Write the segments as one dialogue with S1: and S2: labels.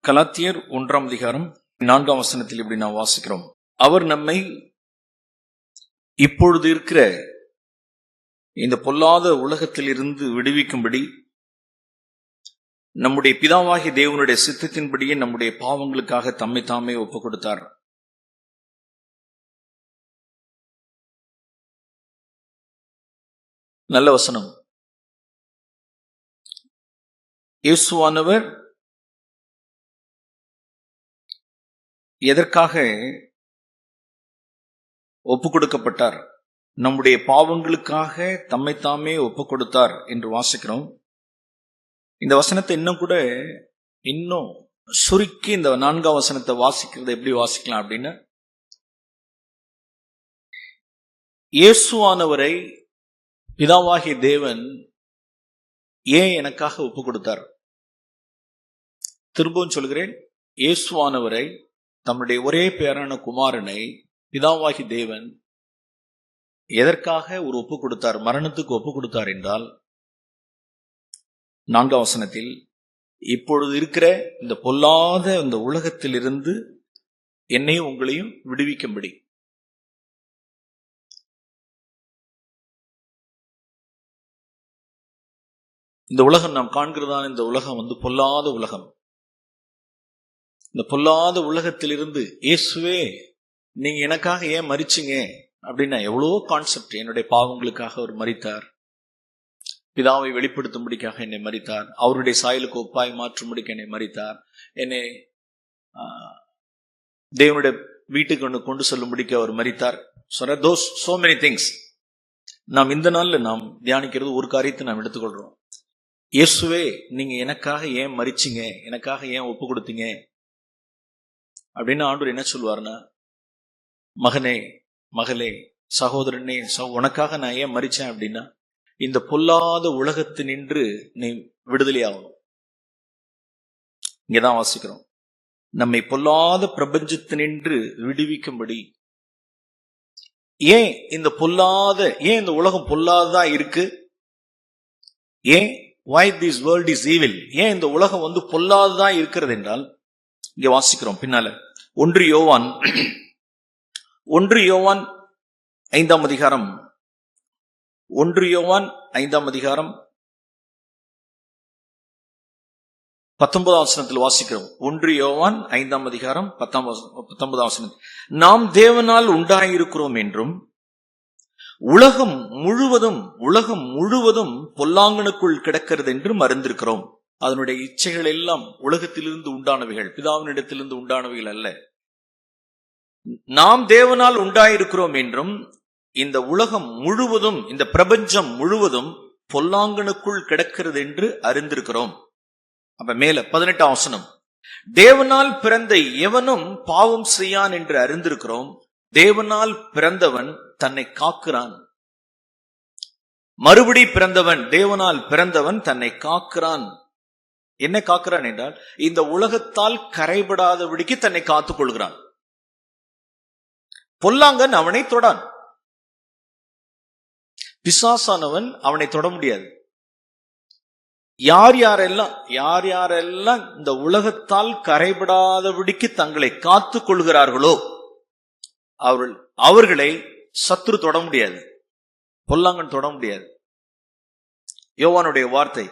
S1: கலாத்தியர் 1:4 இப்படி நாம் வாசிக்கிறோம். அவர் நம்மை இப்பொழுது இருக்கிற இந்த பொல்லாத உலகத்தில் இருந்து விடுவிக்கும்படி நம்முடைய பிதாவாகிய தேவனுடைய சித்தத்தின்படியே நம்முடைய பாவங்களுக்காக தம்மை தாமே ஒப்புக் கொடுத்தார். நல்ல வசனம். இயேசுவானவர் எதற்காக ஒப்புக் கொடுக்கப்பட்டார்? நம்முடைய பாவங்களுக்காக தம்மை தாமே ஒப்புக் கொடுத்தார் என்று வாசிக்கிறோம். இந்த வசனத்தை இன்னும் சுருக்கி இந்த 4ஆம் வசனத்தை வாசிக்கிறத எப்படி வாசிக்கலாம் அப்படின்னா, இயேசுவானவரை பிதாவாகிய தேவன் ஏன் எனக்காக ஒப்புக் கொடுத்தார்? திரும்பவும் சொல்கிறேன், இயேசுவானவரை தம்முடைய ஒரே பேரான குமாரனை பிதாவாகி தேவன் எதற்காக ஒரு ஒப்பு கொடுத்தார், மரணத்துக்கு ஒப்பு கொடுத்தார் என்றால், 4ஆம் வசனத்தில் இப்பொழுது இருக்கிற இந்த பொல்லாத இந்த உலகத்தில் இருந்து என்னையும் உங்களையும் விடுவிக்கும்படி. இந்த உலகம் நாம் காண்கிறதான இந்த உலகம் பொல்லாத உலகம். இந்த பொல்லாத உலகத்திலிருந்து இயேசுவே நீங்க எனக்காக ஏன் மரிச்சீங்க அப்படின்னா, எவ்வளோ கான்செப்ட். என்னுடைய பாவங்களுக்காக அவர் மரித்தார், பிதாவை வெளிப்படுத்தும்படிக்காக என்னை மரித்தார், அவருடைய சாயலுக்கு ஒப்பாய் மாற்றும்படிக்கு என்னை மரித்தார், என்னை தேவனுடைய வீட்டுக்கு கொண்டு செல்லும்படிக்கு அவர் மரித்தார். so many things. நாம் இந்த நாள்ல நாம் தியானிக்கிறது ஒரு காரியத்தை நாம் எடுத்துக்கொள்றோம். இயேசுவே நீங்க எனக்காக ஏன் மரிச்சீங்க, எனக்காக ஏன் ஒப்பு கொடுத்தீங்க அப்படின்னு ஆண்டவர் என்ன சொல்லுவார்னா, மகனே, மகளே, சகோதரனே, உனக்காக நான் ஏன் மரிச்சேன் அப்படின்னா, இந்த பொல்லாத உலகத்தினின்று நீ விடுதலை ஆகணும். இங்கதான் வாசிக்கிறோம், நம்மை பொல்லாத பிரபஞ்சத்தினின்று விடுவிக்கும்படி. ஏன் இந்த உலகம் பொல்லாததா இருக்கு? ஏன் why this world is evil? ஏன் இந்த உலகம் பொல்லாததா இருக்கிறது என்றால், இங்க வாசிக்கிறோம் பின்னால 1 யோவான் 5ஆம் அதிகாரம் 1 யோவான் 5ஆம் அதிகாரம் 19ஆம் வசனத்தில் வாசிக்கிறோம். 1 யோவான் 5ஆம் அதிகாரம் 19ஆம் வசனம், நாம் தேவனால் உண்டாயிருக்கிறோம் என்றும் உலகம் முழுவதும் பொல்லாங்கனுக்குள் கிடக்கிறது என்றும் அறிந்திருக்கிறோம். அதனுடைய இச்சைகள் எல்லாம் உலகத்திலிருந்து உண்டானவைகள், பிதாவினிடத்திலிருந்து உண்டானவைகள் அல்ல. நாம் தேவனால் உண்டாயிருக்கிறோம் என்றும் இந்த உலகம் முழுவதும், இந்த பிரபஞ்சம் முழுவதும் பொல்லாங்கனுக்குள் கிடக்கிறது என்று அறிந்திருக்கிறோம். அப்ப மேல 18ஆம் வசனம், தேவனால் பிறந்த எவனும் பாவம் செய்யான் என்று அறிந்திருக்கிறோம். தேவனால் பிறந்தவன் தன்னை காக்கிறான். மறுபடி பிறந்தவன், தேவனால் பிறந்தவன் தன்னை காக்கிறான். என்ன காக்கிறான் என்றால், இந்த உலகத்தால் கரைபடாதபடிக்கு தன்னை காத்துக் கொள்கிறான். பொல்லாங்கன் அவனை தொடான், பிசாசானவன் அவனை தொட முடியாது. யார் யாரெல்லாம் இந்த உலகத்தால் கரைபடாதபடிக்கு தங்களை காத்துக் கொள்கிறார்களோ அவர்களை சத்துரு தொட முடியாது, பொல்லாங்கன் தொட முடியாது. யோவானுடைய வார்த்தை.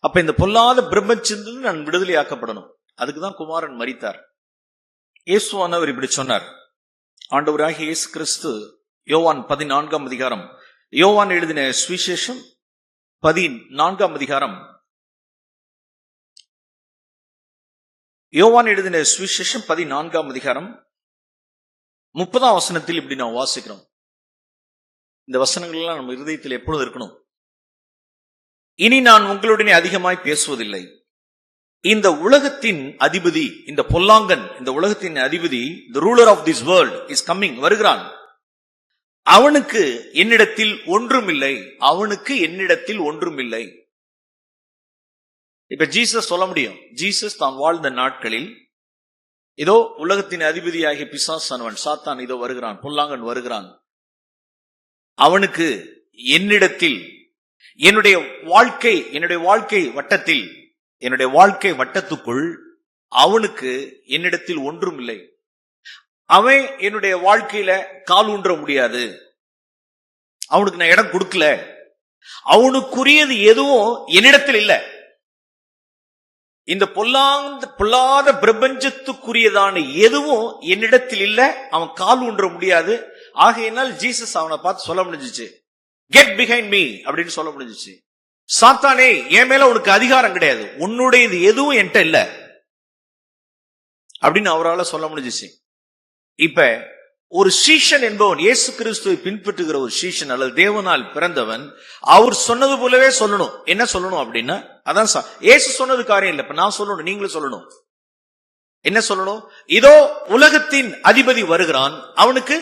S1: அப்ப இந்த பொல்லாத பிரபஞ்சத்திலிருந்து நான் விடுதலையாக்கப்படணும். அதுக்குதான் குமாரன் மரித்தார். இயேசுவானவர் இப்படி சொன்னார். ஆண்டவராகிய இயேசு கிறிஸ்து யோவான் 14ஆம் அதிகாரம், யோவான் எழுதின சுவிசேஷம் 14ஆம் அதிகாரம், யோவான் எழுதின சுவிசேஷம் 14ஆம் அதிகாரம் 30ஆம் வசனத்தில் இப்படி நான் வாசிக்கிறோம். இந்த வசனங்கள் எல்லாம் நம்ம இருதயத்தில் எப்பொழுது இருக்கணும். இனி நான் உங்களுடனே அதிகமாய் பேசுவதில்லை. இந்த உலகத்தின் அதிபதி, இந்த பொல்லாங்கன், இந்த உலகத்தின் அதிபதி, the ruler of this world is coming, வருகிறான். அவனுக்கு என்னிடத்தில் ஒன்றுமில்லை. இப்ப ஜீசஸ் சொல்ல முடியும், ஜீசஸ் தான் வாழ்ந்த நாட்களில் இதோ உலகத்தின் அதிபதியாகிய பிசாசானவன், சாத்தான் இதோ வருகிறான், பொல்லாங்கன் வருகிறான். அவனுக்கு என்னிடத்தில், என்னுடைய வாழ்க்கை வட்டத்துக்குள் அவனுக்கு என்னிடத்தில் ஒன்றும் இல்லை. அவன் என்னுடைய வாழ்க்கையில கால் ஊன்ற முடியாது. அவனுக்கு நான் இடம் கொடுக்கல. அவனுக்குரியது எதுவும் என்னிடத்தில் இல்ல. இந்த பொல்லாத பிரபஞ்சத்துக்குரியதான எதுவும் என்னிடத்தில் இல்ல. அவன் கால் ஊன்ற முடியாது. ஆகையினால் ஜீசஸ் அவனை பார்த்து சொல்ல முடிஞ்சிச்சு, கெட் பிஹைண்ட் மீ அப்படின்னு சொல்ல முடிஞ்சிச்சு. சாத்தானே, என் மேல உனக்கு அதிகாரம் கிடையாது, உன்னுடையது எதுவும் என்கிட்ட இல்ல அப்படின்னு அவரால் சொல்ல முடிஞ்சிச்சு. இப்ப ஒரு சீஷன் என்பவன், இயேசு கிறிஸ்துவை பின்பற்றுகிற ஒரு சீஷன் அல்லது தேவனால் பிறந்தவன், அவர் சொன்னது போலவே சொல்லணும். என்ன சொல்லணும் அப்படின்னா, அதான் இயேசு சொன்னது காரியம் இல்லை, இப்ப நான் சொல்லணும், நீங்களும் சொல்லணும். என்ன சொல்லணும்? இதோ உலகத்தின் அதிபதி வருகிறான், அவனுக்கு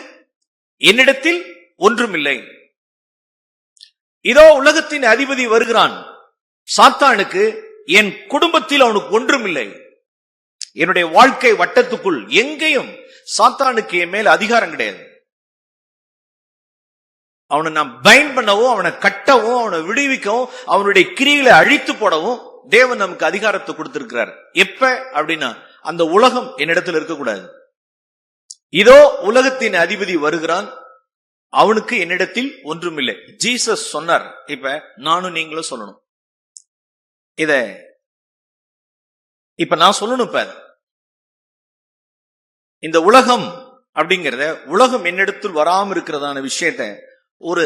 S1: என்னிடத்தில் ஒன்றுமில்லை. இதோ உலகத்தின் அதிபதி வருகிறான், சாத்தானுக்கு என் குடும்பத்தில் அவனுக்கு ஒன்றுமில்லை. என்னுடைய வாழ்க்கை வட்டத்துக்குள் எங்கேயும் சாத்தானுக்கு என் மேல அதிகாரம் கிடையாது. அவனை நான் பைண்ட் பண்ணவும், அவனை கட்டவும், அவனை விடுவிக்கவும், அவனுடைய கிரிகளை அழித்து போடவும் தேவன் நமக்கு அதிகாரத்தை கொடுத்திருக்கிறார். எப்ப அப்படின்னா, அந்த உலகம் என்னிடத்தில் இருக்கக்கூடாது. இதோ உலகத்தின் அதிபதி வருகிறான், அவனுக்கு என்னிடத்தில் ஒன்றுமில்லை. ஜீசஸ் சொன்னார். இப்ப நானும் நீங்களும் சொல்லணும். இப்ப நான் சொல்லணும். இப்ப இந்த உலகம் அப்படிங்கிறத, உலகம் என்னிடத்தில் வராம இருக்கிறதான விஷயத்த ஒரு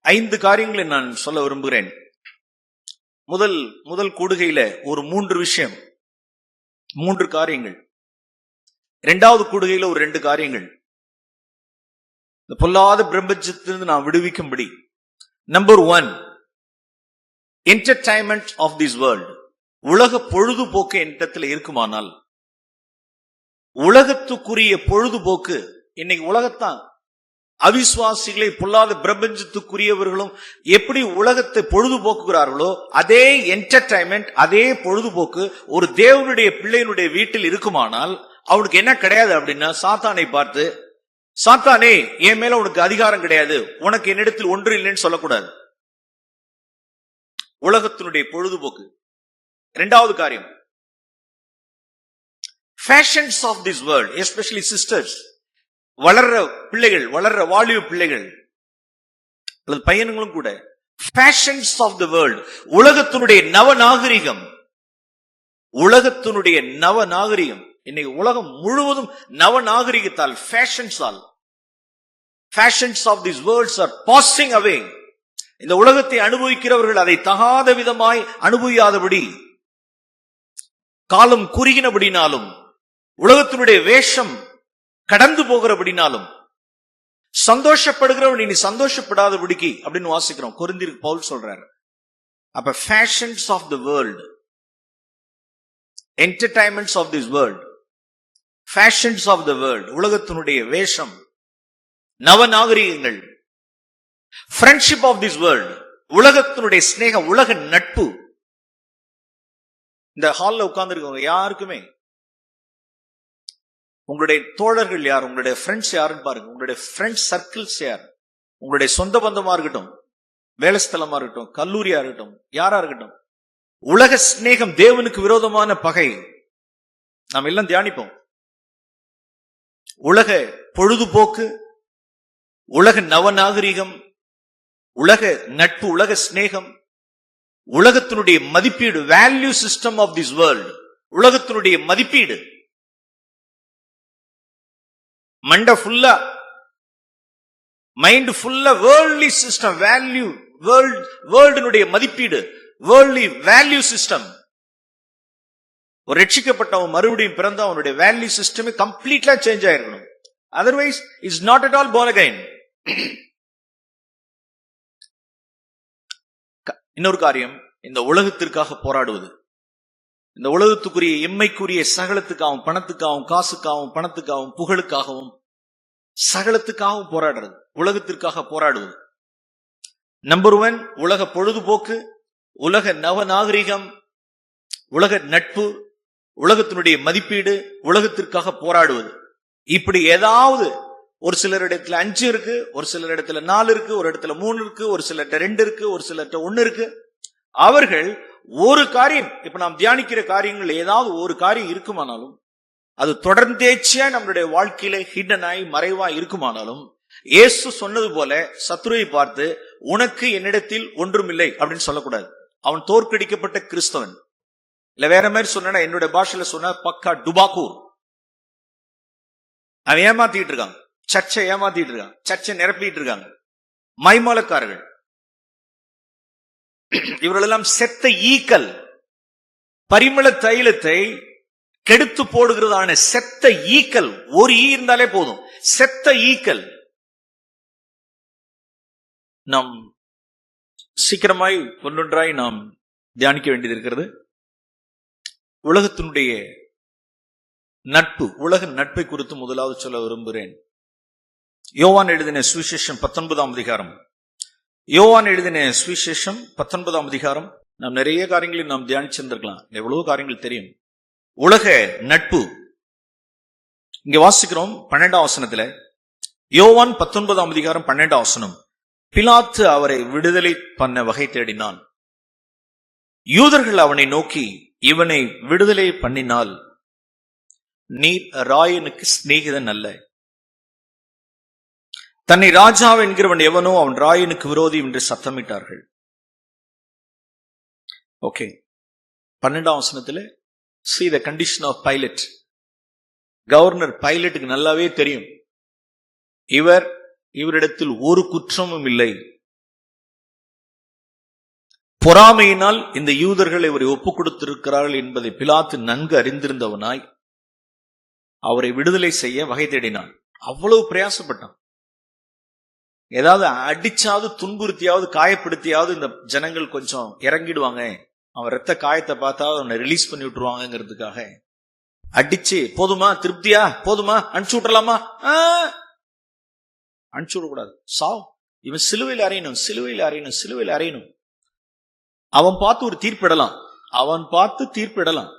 S1: 5 காரியங்களை நான் சொல்ல விரும்புகிறேன். முதல் கூடுகையில ஒரு 3 விஷயம், 3 காரியங்கள். 2வது கூடுகையில ஒரு 2 காரியங்கள். இந்த பொல்லாத பிரபஞ்சத்திலிருந்து நான் விடுவிக்கும்படி. Number 1, entertainment of this world. உலக பொழுதுபோக்கு என்னிடத்தில் இருக்குமானால், உலகத்துக்குரிய பொழுதுபோக்கு, இன்னைக்கு உலகத்தான் அவிசுவாசிகளை பொல்லாத பிரபஞ்சத்துக்குரியவர்களும் எப்படி உலகத்தை பொழுதுபோக்குகிறார்களோ, அதே என்டர்டைன்மெண்ட், அதே பொழுதுபோக்கு ஒரு தேவனுடைய பிள்ளையினுடைய வீட்டில் இருக்குமானால், அவனுக்கு என்ன கிடையாது அப்படின்னா, சாத்தானை பார்த்து, சாத்தானே, என் மேல உனக்கு அதிகாரம் கிடையாது, உனக்கு என்னிடத்தில் ஒன்று இல்லைன்னு சொல்லக்கூடாது. உலகத்தினுடைய பொழுதுபோக்கு. 2வது காரியம், fashions of this world, especially sisters, வளர்ற பிள்ளைகள், வளர்ற வாலிப பிள்ளைகள் அல்லது பையன்களும் கூட, ஃபேஷன்ஸ் ஆஃப் தி வேர்ல்ட், உலகத்தினுடைய நவநாகரிகம். உலகத்தினுடைய நவநாகரிகம். இன்னைக்கு உலகம் முழுவதும் நவநாகரிகத்தால், ஃபேஷன்ஸால், fashions of this worlds are passing away. இந்த உலகத்தை அனுபவிக்கிறவர்கள் அதை தகாத விதமாய் அனுபவியாதபடி, காலம் குறுகினபடினாலும், உலகத்தினுடைய வேஷம் கடந்து போகிறபடினாலும், சந்தோஷப்படுகிறவன் இனி சந்தோஷப்படாதபடிக்கு அப்படின்னு வாசிக்கிறோம். கொரிந்தியருக்கு பவுல் சொல்றாரு. அப்ப fashions of the world, entertainments of this world, fashions of the world, உலகத்தினுடைய வேஷம், நவநாகரிகங்கள். ஃப்ரெண்ட்ஷிப் ஆஃப் திஸ் வேர்ல்ட், உலகத்தினுடைய ஸ்நேகம், உலக நட்பு. இந்த ஹால்ல உட்கார்ந்து இருக்கவங்க யாருக்குமே உங்களுடைய தோழர்கள் யார், உங்களுடைய ஃப்ரெண்ட்ஸ் யாருன்னு பாருங்க. உங்களுடைய ஃப்ரெண்ட்ஸ் சர்க்கிள்ஸ் யார், உங்களுடைய சொந்த பந்தமா இருக்கட்டும், வேலை ஸ்தலமா இருக்கட்டும், கல்லூரியா இருக்கட்டும், யாரா இருக்கட்டும். உலக ஸ்நேகம் தேவனுக்கு விரோதமான பகை. நாம் எல்லாம் தியானிப்போம். உலக பொழுதுபோக்கு, உலக நவநாகரிகம், உலக நட்பு, உலக ஸ்நேகம், உலகத்தினுடைய மதிப்பீடு, value system of this world, உலகத்தினுடைய மதிப்பீடு. மண்ட ஃபுல்லா, மைண்ட் ஃபுல்லா வேர்ல்ட்லி சிஸ்டம், வேல்யூ, வேர்ல்டுனுடைய மதிப்பீடு, வேர்ல்ட்லி வேல்யூ சிஸ்டம். ஒரு ரட்சிக்கப்பட்டவன் மறுபடியும் பிறந்த அவனுடைய வேல்யூ சிஸ்டமே கம்ப்ளீட்லா சேஞ்ச் ஆயிருக்கணும். Otherwise is not at all born again. இன்னொரு காரியம், இந்த உலகத்திற்காக போராடுவது. இந்த உலகத்துக்குரிய எம்மைக்குரிய சகலத்துக்காகவும், பணத்துக்காகவும், காசுக்காகவும், பணத்துக்காகவும், புகழுக்காகவும், சகலத்துக்காகவும் போராடுறது, உலகத்திற்காக போராடுவது. நம்பர் 1, உலக பொழுதுபோக்கு, உலக நவநாகரிகம், உலக நட்பு, உலகத்தினுடைய மதிப்பீடு, உலகத்திற்காக போராடுவது. இப்படி ஏதாவது ஒரு சிலர் இடத்துல 5 இருக்கு, ஒரு சிலர் இடத்துல 4 இருக்கு, ஒரு இடத்துல 3 இருக்கு, ஒரு சிலர்கிட்ட 2 இருக்கு, ஒரு சிலர்கிட்ட 1 இருக்கு. அவர்கள் ஒரு காரியம், இப்ப நாம் தியானிக்கிற காரியங்கள் ஏதாவது ஒரு காரியம் இருக்குமானாலும், அது தொடர்ந்தேச்சியா நம்மளுடைய வாழ்க்கையில ஹிடனாய் மறைவா இருக்குமானாலும், இயேசு சொன்னது போல சத்துருவை பார்த்து உனக்கு என்னிடத்தில் ஒன்றுமில்லை அப்படின்னு சொல்லக்கூடாது. அவன் தோற்கடிக்கப்பட்ட கிறிஸ்தவன். இல்ல வேற மாதிரி சொன்னா, என்னுடைய பாஷையில சொன்ன பக்கா டுபாக்கூர். அவன் ஏமாத்திட்டு இருக்காங்க, சர்ச்சை ஏமாத்திட்டு இருக்காங்க, சர்ச்சை நிரப்பிட்டு இருக்காங்க, மைமாலக்காரர்கள். இவர்களெல்லாம் செத்த ஈக்கள், பரிமள தைலத்தை கெடுத்து போடுகிறதான செத்த ஈக்கள். ஒரு ஈ இருந்தாலே போதும், செத்த ஈக்கள். நாம் சீக்கிரமாய் ஒன்றொன்றாய் நாம் தியானிக்க வேண்டியது இருக்கிறது. உலகத்தினுடைய நட்பு, உலக நட்பை குறித்து முதலாவது சொல்ல விரும்புகிறேன். யோவான் எழுதின சுவிசேஷம் 19ஆம் அதிகாரம். யோவான் எழுதின சுவிசேஷம் 19ஆம் அதிகாரம். நாம் நிறைய காரியங்களை நாம் தியானிச்சிருந்திருக்கலாம், எவ்வளவு காரியங்கள் தெரியும். உலக நட்பு இங்க வாசிக்கிறோம் 12ஆம் வசனத்துல. யோவான் 19ஆம் அதிகாரம் 12ஆம் வசனம். பிலாத்து அவரை விடுதலை பண்ண வகை தேடினான். யூதர்கள் அவனை நோக்கி, இவனை விடுதலை பண்ணினால் நீர் ராயனுக்கு சிநேகிதன் அல்ல. தன்னை ராஜா என்கிறவன் எவனோ அவன் ராயனுக்கு விரோதி என்று சத்தமிட்டார்கள். ஓகே, 12ஆம் வசனத்துல see the condition of Pilate. Governor பைலட்டுக்கு நல்லாவே தெரியும், இவரிடத்தில் ஒரு குற்றமும் இல்லை. பொறாமையினால் இந்த யூதர்கள் இவரை ஒப்புக் கொடுத்திருக்கிறார்கள் என்பதை பிலாத்து நன்கு அறிந்திருந்தவனாய் அவரை விடுதலை செய்ய வகை தேடினான். அவ்வளவு பிரயாசப்பட்டான். ஏதாவது அடிச்சாவது, துன்புறுத்தியாவது, காயப்படுத்தியாவது இந்த ஜனங்கள் கொஞ்சம் இறங்கிடுவாங்க, அவன் ரத்த காயத்தை பார்த்தா அவனை ரிலீஸ் பண்ணி விட்டுருவாங்கிறதுக்காக அடிச்சு, போதுமா, திருப்தியா, போதுமா, அனுப்பிச்சு விட்டுலாமா, அனுப்பிச்சு விடக்கூடாது, சாவ், இவன் சிலுவையில் அறையணும், சிலுவையில் அறையணும், சிலுவையில் அறையணும். அவன் பார்த்து ஒரு தீர்ப்பிடலாம், அவன் பார்த்து தீர்ப்பிடலாம்.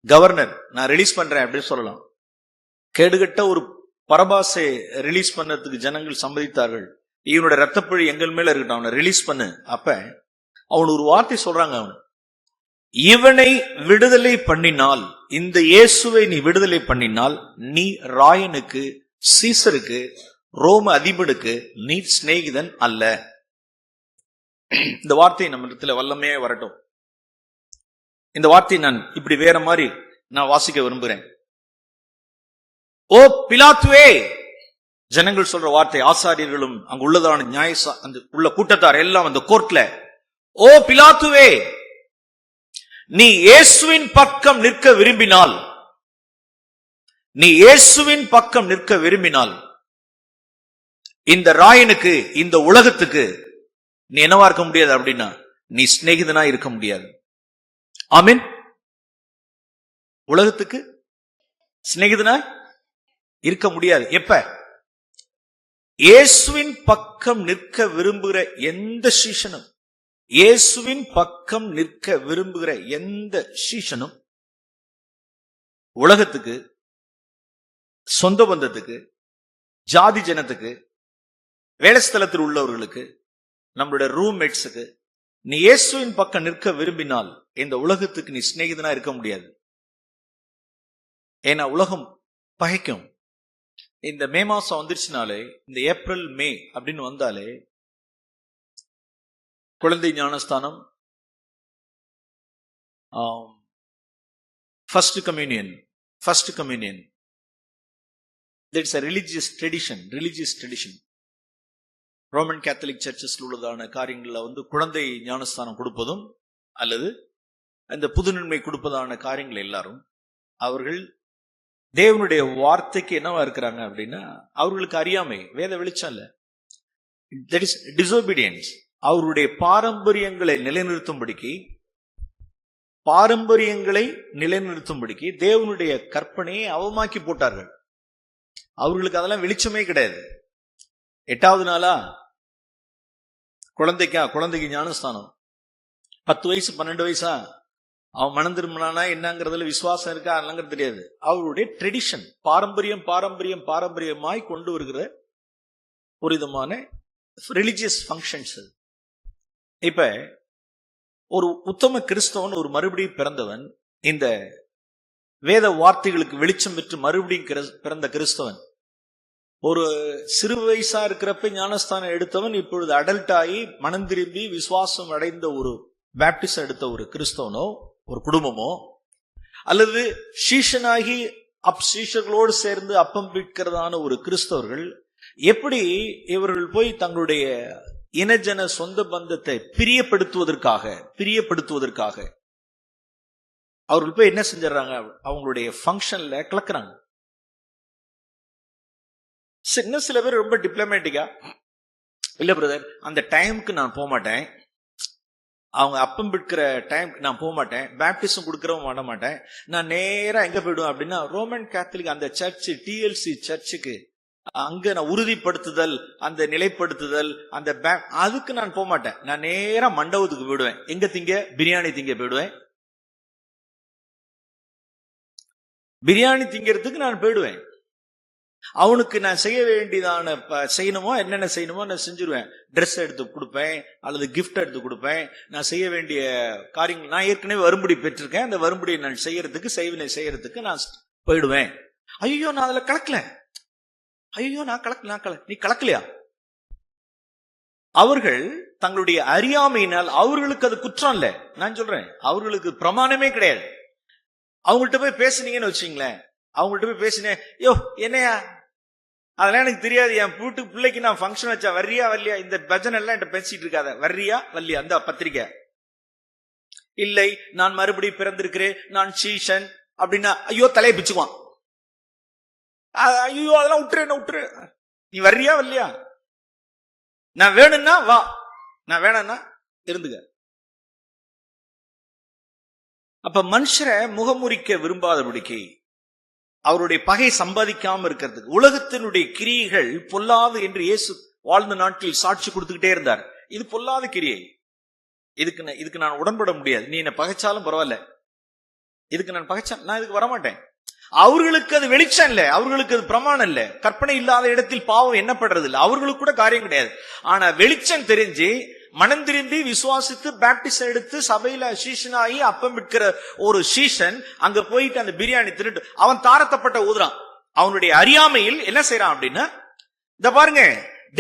S1: கவர்னர் நான் ரிலீஸ் பண்றேன் அப்படின்னு சொல்லலாம். கேடுகட்ட ஒரு பரபாசை ரிலீஸ் பண்ணதுக்கு ஜனங்கள் சம்மதித்தார்கள். இவனுடைய ரத்தப்பழி எங்கள் மேல இருக்கட்டும், அவனை ரிலீஸ் பண்ணு. அப்ப அவன் ஒரு வார்த்தை சொல்றாங்க, அவன் இவனை விடுதலை பண்ணினால், இந்த இயேசுவை நீ விடுதலை பண்ணினால் நீ ராயனுக்கு, சீசருக்கு, ரோம அதிபனுக்கு நீ சிநேகிதன் அல்ல. இந்த வார்த்தை நம்ம இடத்துல வல்லமையே வரட்டும். இந்த வார்த்தை நான் இப்படி வேற மாதிரி நான் வாசிக்க விரும்புகிறேன். ஓ பிலாத்துவே, ஜனங்கள் சொல்ற வார்த்தை, ஆசாரியர்களும் அங்கு உள்ளதான அந்த உள்ள கூட்டத்தார் எல்லாம் அந்த கோர்ட்ல, ஓ பிலாத்துவே, நீ இயேசுவின் பக்கம் நிற்க விரும்பினால், நீ இயேசுவின் பக்கம் நிற்க விரும்பினால் இந்த ராயனுக்கு, இந்த உலகத்துக்கு நீ என்னவா இருக்க முடியாது அப்படின்னா, நீ சிநேகிதனா இருக்க முடியாது. ஆமென். உலகத்துக்கு சிநேகிதனா இருக்க முடியாது. எப்ப? இயேசுவின் பக்கம் நிற்க விரும்புகிற எந்த சீஷனும், இயேசுவின் பக்கம் நிற்க விரும்புகிற எந்த சீஷனும் உலகத்துக்கு, சொந்த பந்தத்துக்கு, ஜாதி ஜனத்துக்கு, வேலை ஸ்தலத்தில் உள்ளவர்களுக்கு, நம்மளுடைய ரூம்மேட்ஸுக்கு, நீ இயேசுவின் பக்கம் நிற்க விரும்பினால் இந்த உலகத்துக்கு நீ சிநேகிதனா இருக்க முடியாது. ஏன்னா உலகம் பகைக்கும். இந்த மே மாசம் வந்துருச்சுனாலே, இந்த ஏப்ரல் மே அப்படின்னு வந்தாலே, குழந்தை ஞானஸ்தானம், first communion, that's a religious tradition. Roman Catholic churches உள்ளதான காரியங்கள்ல குழந்தை ஞானஸ்தானம் கொடுப்பதும் அல்லது அந்த புதுநன்மை கொடுப்பதான காரியங்கள் எல்லாரும் அவர்கள் தேவனுடைய வார்த்தைக்கு என்னவா இருக்கிறாங்க அப்படின்னா, அவர்களுக்கு அறியாமை, வேத வெளிச்சம் இல்ல, தட் இஸ் டிசோபீடியன்ஸ். அவருடைய பாரம்பரியங்களை நிலைநிறுத்தும்படிக்கு தேவனுடைய கற்பனையை அவமாக்கி போட்டார்கள். அவர்களுக்கு அதெல்லாம் வெளிச்சமே கிடையாது. 8வது நாளா குழந்தைக்கு ஞானஸ்தானம், 10 வயசு 12 வயசா அவன் மனம் திரும்பினானா என்னங்கிறதுல விசுவாசம் இருக்கா இல்லைங்கிறது தெரியாது. அவருடைய ட்ரெடிஷன், பாரம்பரியமாய் கொண்டு வருகிற ஒரு விதமான ரிலிஜியஸ் ஃபங்க்ஷன்ஸ். இப்ப ஒரு உத்தம கிறிஸ்தவன், ஒரு மறுபடியும் பிறந்தவன், இந்த வேத வார்த்தைகளுக்கு வெளிச்சம் பெற்று மறுபடியும் பிறந்த கிறிஸ்தவன், ஒரு சிறு வயசா இருக்கிறப்ப ஞானஸ்தானம் எடுத்தவன் இப்பொழுது அடல்ட் ஆகி மனம் திரும்பி விசுவாசம் அடைந்த ஒரு பேப்டிஸ்ட் எடுத்த ஒரு கிறிஸ்தவனோ, ஒரு குடும்பமோ, அல்லது சீஷனாகி சீஷர்களோடு சேர்ந்து அப்பம் பிடிக்கிறதான ஒரு கிறிஸ்தவர்கள் எப்படி இவர்கள் போய் தங்களுடைய இனஜன சொந்த பந்தத்தை பிரியப்படுத்துவதற்காக அவர்கள் போய் என்ன செஞ்சிடறாங்க, அவங்களுடைய ஃபங்க்ஷன்ல கலக்குறாங்க. இன்னும் சில பேர் ரொம்ப டிப்ளமேட்டிக்கா, இல்ல பிரதர் அந்த டைமுக்கு நான் போக மாட்டேன், அவங்க அப்பம் பிடிக்கிற டைம் நான் போக மாட்டேன், பேப்டிசம் கொடுக்கறவும் பண்ண மாட்டேன், நான் நேரா எங்க போயிடுவேன் அப்படின்னா ரோமன் கேத்தலிக் அந்த சர்ச், TLC சர்ச்சுக்கு, அங்க நான் உறுதிப்படுத்துதல், அந்த நிலைப்படுத்துதல், அந்த அதுக்கு நான் போக மாட்டேன், நான் நேரா மண்டபத்துக்கு போயிடுவேன். எங்க திங்க? பிரியாணி திங்க போயிடுவேன். பிரியாணி திங்கிறதுக்கு நான் போயிடுவேன். அவனுக்கு நான் செய்ய வேண்டியதான செய்யணுமோ, என்னென்ன செய்யணுமோ நான் செஞ்சிருவேன். ட்ரெஸ் எடுத்து கொடுப்பேன், அல்லது கிஃப்ட் எடுத்து கொடுப்பேன். நான் செய்ய வேண்டிய காரியங்கள், நான் ஏற்கனவே வரும்படி பெற்றிருக்கேன், அந்த வரும்படியை நான் செய்யறதுக்கு நான் போயிடுவேன். ஐயோ நான் அதுல கலக்கல, ஐயோ நான் கலக்கல, நீ கலக்கலையா? அவர்கள் தங்களுடைய அறியாமையினால், அவர்களுக்கு அது குற்றம் இல்ல, நான் சொல்றேன், அவர்களுக்கு பிரமாணமே கிடையாது. அவங்கள்ட்ட போய் பேசுனீங்கன்னு வச்சுங்களேன், அவங்கள்ட்ட போய் பேசினேன், யோ என்னையா அதெல்லாம் எனக்கு தெரியாது, என் வீட்டுக்கு பிள்ளைக்கு நான் ஃபங்க்ஷன் வச்சா வர்றியா வரலையா, இந்த பஜனை எல்லாம் என்கிட்ட பேசிட்டு இருக்காத, வர்றியா வரலையா, அந்த பத்திரிக்கை இல்லை, நான் மறுபடியும் பிறந்திருக்கிறேன், நான் சீஷன் அப்படின்னா ஐயோ தலையை பிச்சுக்குவான். ஐயோ அதெல்லாம் விட்டுரு, நீ வர்றியா வரலையா, நான் வேணும்னா வா, நான் வேணும்னா இருந்துக்க. அப்ப மனுஷரை முகமுறிக்க விரும்பாதபடிக்கு, அவருடைய பகை சம்பாதிக்காம இருக்கிறதுக்கு, உலகத்தினுடைய கிரியைகள் பொல்லாது என்று இயேசு வாழ்ந்த நாட்டில் சாட்சி கொடுத்துக்கிட்டே இருந்தார். இது பொல்லாத கிரியை, இதுக்கு நான் உடன்பட முடியாது, நீ என்ன பகைச்சாலும் பரவாயில்ல, இதுக்கு நான் இதுக்கு வரமாட்டேன். அவர்களுக்கு அது வெளிச்சம் இல்ல, அவர்களுக்கு அது பிரமாணம் இல்ல, கற்பனை இல்லாத இடத்தில் பாவம் எண்ணப்படுறது இல்லை, அவர்களுக்கு கூட காரியம் கிடையாது. ஆனா வெளிச்சம் தெரிஞ்சு மனம் திரும்பி விசுவாசித்து பேப்டிஸ்ட் எடுத்து சபையில சீஷனாகி அப்பம் விற்கிற ஒரு சீஷன் அங்க போயிட்டு அந்த பிரியாணி திருட்டு அவன் தாரத்தப்பட்ட ஊதுறான். அவனுடைய அறியாமையில் என்ன செய்யறான் அப்படின்னா, இந்த பாருங்க,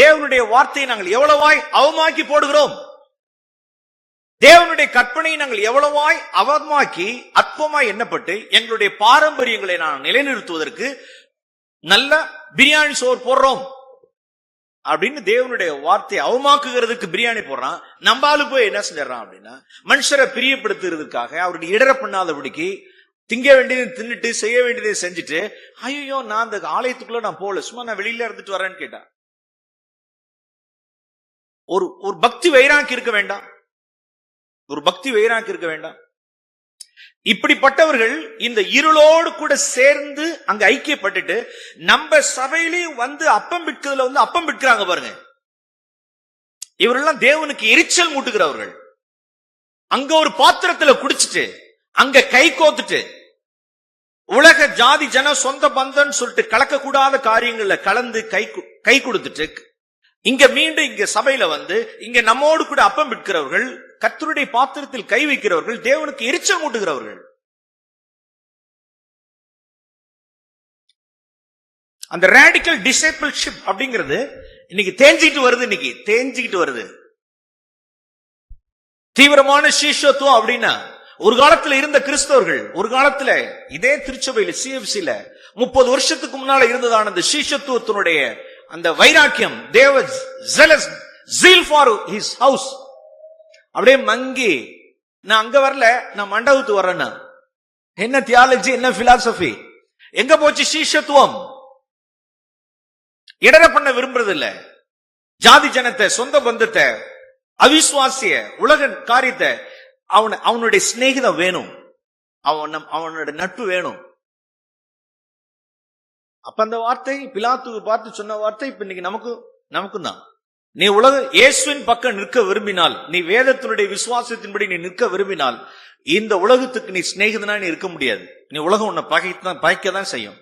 S1: தேவனுடைய வார்த்தையை நாங்கள் எவ்வளவாய் அவமாக்கி போடுகிறோம், தேவனுடைய கற்பனையை நாங்கள் எவ்வளவாய் அவமாக்கி அற்பமாய் எண்ணப்பட்டு எங்களுடைய பாரம்பரியங்களை நான் நிலைநிறுத்துவதற்கு நல்ல பிரியாணி சோறு போடுறோம் அப்படின்னு தேவனுடைய வார்த்தையை அவமாக்குகிறதுக்கு பிரியாணி போடுறான். நம்பாலு போய் என்ன செஞ்சான் அப்படின்னா, மனுஷரை பிரியப்படுத்துறதுக்காக, அவருக்கு இடர பண்ணாதபடிக்கு, திங்க வேண்டியதை தின்னுட்டு செய்ய வேண்டியதை செஞ்சுட்டு, ஐயோ நான் அந்த ஆலயத்துக்குள்ள நான் போகல, சும்மா நான் வெளியில இருந்துட்டு வரேன்னு கேட்டான். ஒரு பக்தி வைராக்கி இருக்க வேண்டாம், ஒரு பக்தி வைராக்கி இருக்க வேண்டாம். இப்படிப்பட்டவர்கள் இந்த இருளோடு கூட சேர்ந்து அங்க ஐக்கியப்பட்டுட்டு நம்ம சபையிலையும் வந்து அப்பம் விற்கிறதுல அப்பம் விற்கிறாங்க பாருங்க. இவரெல்லாம் தேவனுக்கு எரிச்சல் மூட்டுகிறவர்கள். அங்க ஒரு பாத்திரத்துல குடிச்சிட்டு, அங்க கை கோத்துட்டு, உலக ஜாதி ஜன சொந்த பந்தம் சொல்லிட்டு கலக்கக்கூடாத காரியங்கள்ல கலந்து கை கொடுத்துட்டு, இங்க மீண்டும் இங்க சபையில வந்து இங்க நம்மோடு கூட அப்பம் விற்கிறவர்கள், கர்த்தருடைய பாத்திரத்தில் கை வைக்கிறவர்கள், தேவனுக்கு எரிச்சல் மூட்டுகிறவர்கள். அந்த ரேடிக்கல் டிசைபிள்ஷிப் அப்படிங்கிறது இன்னைக்கு தேஞ்சிக்கிட்டு வருது. தீவிரமான சீஷத்துவம் அப்படின்னா, ஒரு காலத்துல இருந்த கிறிஸ்தவர்கள், ஒரு காலத்துல இதே திருச்சபையில CFCல 30 வருஷத்துக்கு முன்னால இருந்ததான அந்த சீஷத்துவத்தினுடைய அந்த வைராக்கியம், தேவ zeal for his house அப்படியே மங்கி, நான் அங்க வரல, நான் மண்டபத்துக்கு வர்றேன்னா என்ன தியாலஜி, என்ன பிலாசபி, எங்க போச்சு சீஷத்துவம்? இடர பண்ண விரும்புறது இல்ல, ஜாதி ஜனத்தை, சொந்த பந்தத்தை, அவிசுவாசிய உலக காரியத்தை, அவனுடைய சிநேகிதம் வேணும், அவனோட நட்பு வேணும். அப்ப அந்த வார்த்தை பிலாத்துக்கு பார்த்து சொன்ன வார்த்தை இப்ப இன்னைக்கு நமக்கும் தான். நீ இயேசுவின் பக்கம் நிற்க விரும்பினால், நீ வேதத்தினுடைய விசுவாசத்தின்படி நீ நிற்க விரும்பினால், இந்த உலகத்துக்கு நீ சிநேகிதனா நீ இருக்க முடியாது. நீ உலகம் உன்னை பகைக்கதான் செய்யும்.